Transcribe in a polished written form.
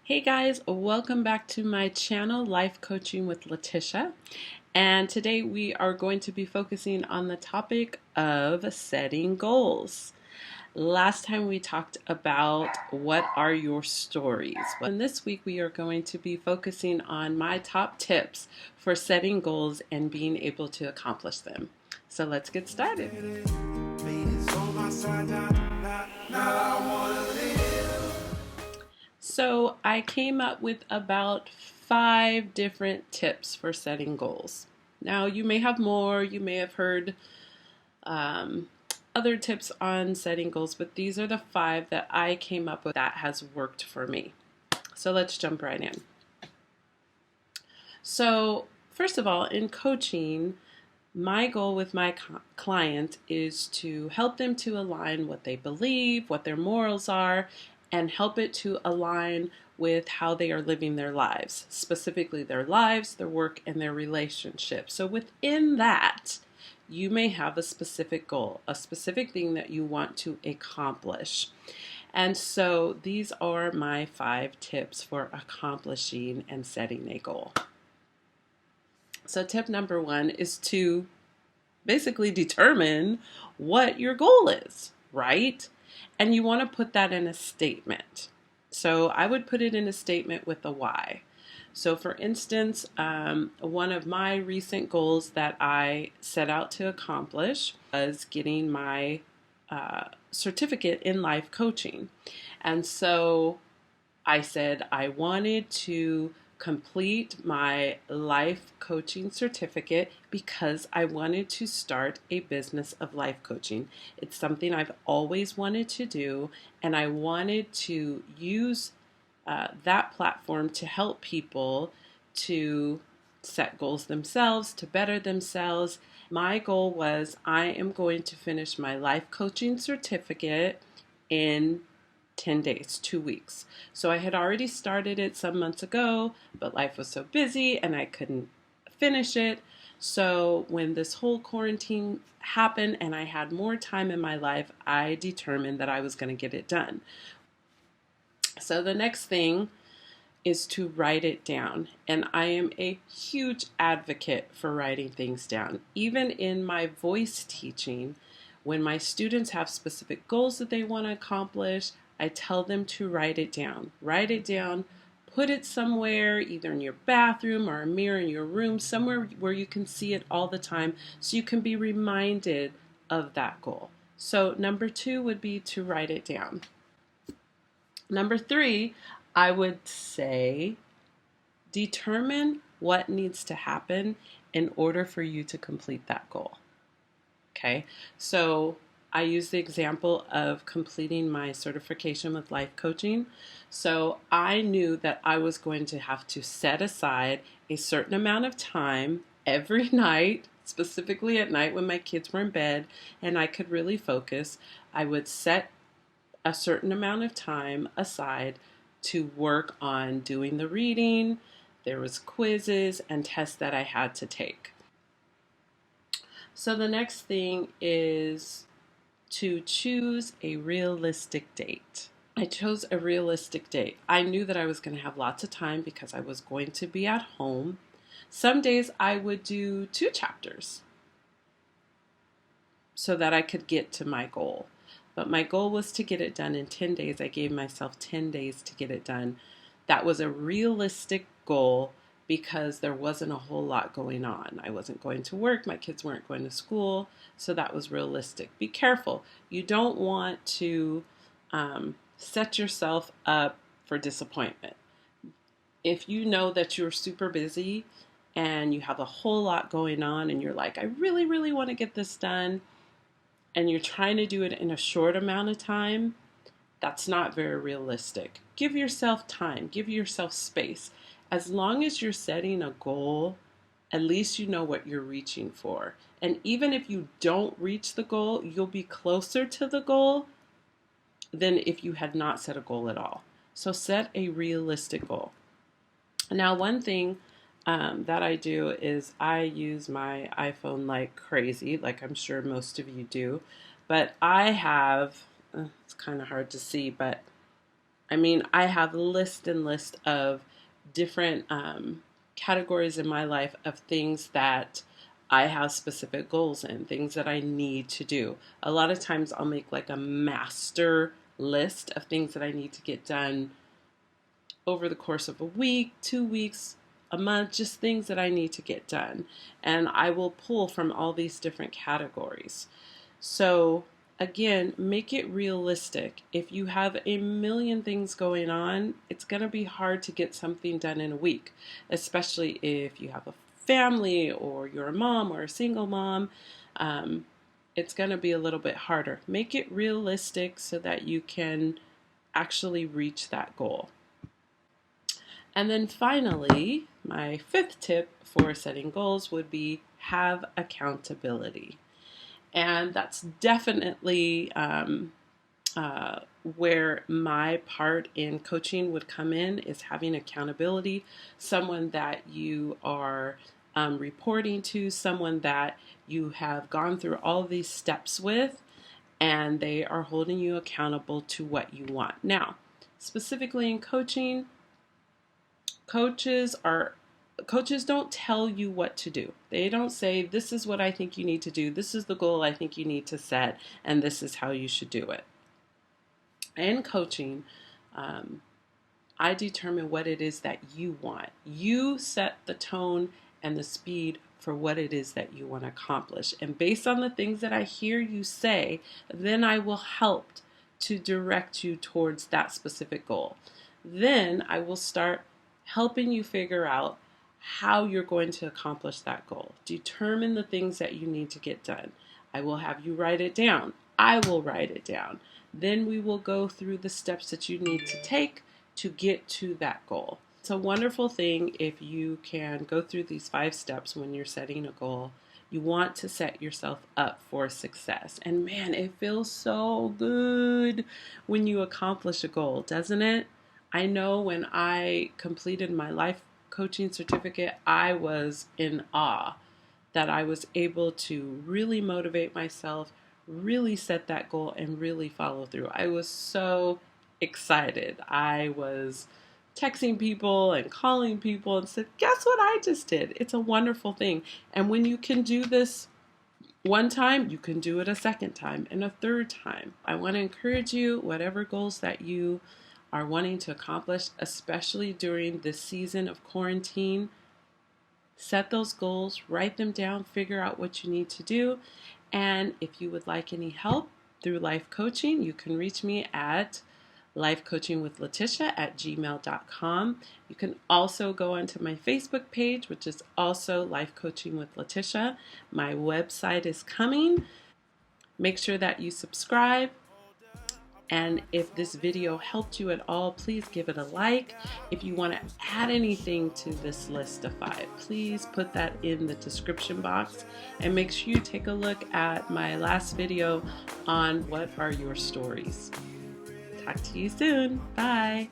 Hey guys, welcome back to my channel, Life Coaching with Letitia. And today we are going to be focusing on the topic of setting goals. Last time we talked about what are your stories. And this week we are going to be focusing on my top tips for setting goals and being able to accomplish them. So let's get started. So I came up with about 5 different tips for setting goals. Now you may have more, you may have heard other tips on setting goals, but these are the 5 that I came up with that has worked for me. So let's jump right in. So first of all, in coaching, my goal with my client is to help them to align what they believe, what their morals are, and help it to align with how they are living their lives, specifically their lives, their work, and their relationships. So within that, you may have a specific goal, a specific thing that you want to accomplish. And so these are my 5 tips for accomplishing and setting a goal. So tip number 1 is to basically determine what your goal is, right? And you want to put that in a statement. So I would put it in a statement with a why. So for instance, one of my recent goals that I set out to accomplish was getting my certificate in life coaching. And so I said I wanted to complete my life coaching certificate because I wanted to start a business of life coaching. It's something I've always wanted to do, and I wanted to use that platform to help people to set goals themselves, to better themselves. My goal was I am going to finish my life coaching certificate in 10 days, 2 weeks. So I had already started it some months ago, but life was so busy and I couldn't finish it. So when this whole quarantine happened and I had more time in my life, I determined that I was going to get it done. So the next thing is to write it down. And I am a huge advocate for writing things down. Even in my voice teaching, when my students have specific goals that they want to accomplish, I tell them to write it down. Write it down, put it somewhere, either in your bathroom or a mirror in your room, somewhere where you can see it all the time so you can be reminded of that goal. So number 2 would be to write it down. Number 3, I would say determine what needs to happen in order for you to complete that goal. Okay, so I use the example of completing my certification with life coaching. So I knew that I was going to have to set aside a certain amount of time every night, specifically at night when my kids were in bed and I could really focus. I would set a certain amount of time aside to work on doing the reading. There was quizzes and tests that I had to take. So the next thing is to choose a realistic date. I chose a realistic date. I knew that I was going to have lots of time because I was going to be at home. Some days I would do 2 chapters so that I could get to my goal. But my goal was to get it done in 10 days. I gave myself 10 days to get it done. That was a realistic goal because there wasn't a whole lot going on. I wasn't going to work. My kids weren't going to school. So that was realistic. Be careful. You don't want to set yourself up for disappointment. If you know that you're super busy and you have a whole lot going on and you're like, I really, really want to get this done, and you're trying to do it in a short amount of time, that's not very realistic. Give yourself time, give yourself space. As long as you're setting a goal, at least you know what you're reaching for. And even if you don't reach the goal, you'll be closer to the goal than if you had not set a goal at all. So set a realistic goal. Now, one thing that I do is I use my iPhone like crazy, like I'm sure most of you do. But I have, it's kind of hard to see, but I mean, I have list and list of different categories in my life of things that I have specific goals in, things that I need to do. A lot of times I'll make like a master list of things that I need to get done over the course of a week, 2 weeks, a month, just things that I need to get done. And I will pull from all these different categories. So again, make it realistic. If you have a million things going on, it's going to be hard to get something done in a week, especially if you have a family or you're a mom or a single mom. It's going to be a little bit harder. Make it realistic so that you can actually reach that goal. And then finally, my fifth tip for setting goals would be have accountability. And that's definitely where my part in coaching would come in, is having accountability, someone that you are reporting to, someone that you have gone through all these steps with, and they are holding you accountable to what you want. Now, specifically in coaching, coaches don't tell you what to do. They don't say, this is what I think you need to do, this is the goal I think you need to set, and this is how you should do it. In coaching, I determine what it is that you want. You set the tone and the speed for what it is that you want to accomplish. And based on the things that I hear you say, then I will help to direct you towards that specific goal. Then I will start helping you figure out how you're going to accomplish that goal. Determine the things that you need to get done. I will have you write it down. I will write it down. Then we will go through the steps that you need to take to get to that goal. It's a wonderful thing if you can go through these 5 steps when you're setting a goal. You want to set yourself up for success. And man, it feels so good when you accomplish a goal, doesn't it? I know when I completed my life coaching certificate, I was in awe that I was able to really motivate myself, really set that goal, and really follow through. I was so excited. I was texting people and calling people and said, guess what I just did? It's a wonderful thing. And when you can do this one time, you can do it a second time and a third time. I want to encourage you, whatever goals that you are wanting to accomplish, especially during this season of quarantine, set those goals, write them down, figure out what you need to do. And if you would like any help through life coaching, you can reach me at lifecoachingwithletitia@gmail.com. You can also go onto my Facebook page, which is also Life Coaching with Letitia. My website is coming. Make sure that you subscribe. And if this video helped you at all, please give it a like. If you want to add anything to this list of 5, please put that in the description box. And make sure you take a look at my last video on what are your stories. Talk to you soon. Bye.